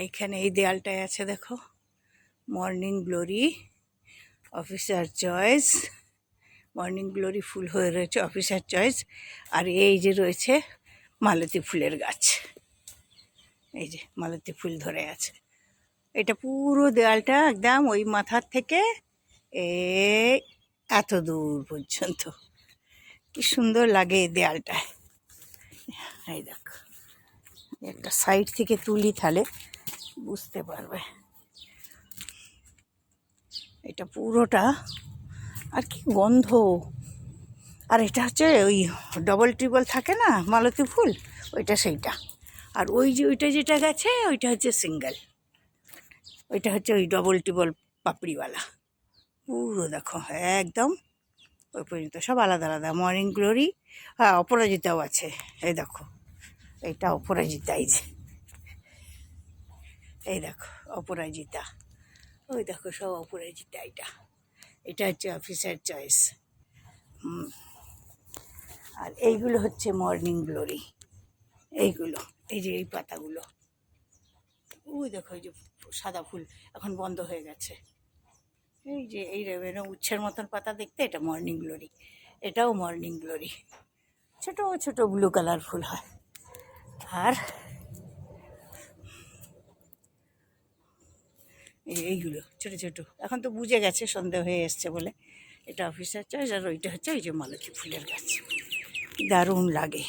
এইখানে এই দেয়ালটায় আছে দেখো, morning glory, officer choice. Morning glory ফুল হয়ে রয়েছে, অফিসার চয়েস। আর এই যে রয়েছে মালতী ফুলের গাছ, এই যে মালতী ফুল ধরে আছে। এটা পুরো দেয়ালটা একদম ওই মাথার থেকে এই এত দূর পর্যন্ত। কি সুন্দর লাগে এই দেয়ালটায়। এই দেখো, একটা সাইড থেকে তুলি তাহলে বুঝতে পারবে। এটা পুরোটা, আর কি গন্ধ। আর এটা হচ্ছে ওই ডবল ট্রিপল থাকে না মালতী ফুল, ওইটা সেইটা। আর ওই যে ওইটা যেটা গেছে ওইটা হচ্ছে সিঙ্গেল, ওইটা হচ্ছে ওই ডবল ট্রিপল পাপড়িওয়ালা। পুরো দেখো একদম ওই পর্যন্ত সব আলাদা আলাদা। মর্নিং গ্লোরি, হ্যাঁ অপরাজিতাও আছে। এই দেখো এইটা অপরাজিতা, এই যে এই দেখো অপরাজিতা, ওই দেখো সব অপরাজিতা। এটা হচ্ছে অফিসার চয়েস। আর এইগুলো হচ্ছে মর্নিং গ্লোরি, এইগুলো এই যে এই পাতাগুলো। ওই দেখো এই যে সাদা ফুল এখন বন্ধ হয়ে গেছে। এই যে এই রেবেনা উচ্ছের মতন পাতা দেখতে, এটা মর্নিং গ্লোরি। এটাও মর্নিং গ্লোরি, ছোট ছোট ব্লু কালার ফুল হয়। আর এইগুলো ছোট ছোট, এখন তো বুঝে গেছে সন্ধে হয়ে এসছে বলে। এটা অফিসার চয়েস। আর ওইটা হচ্ছে ওই যে মালতী ফুলের গাছ, দারুণ লাগে।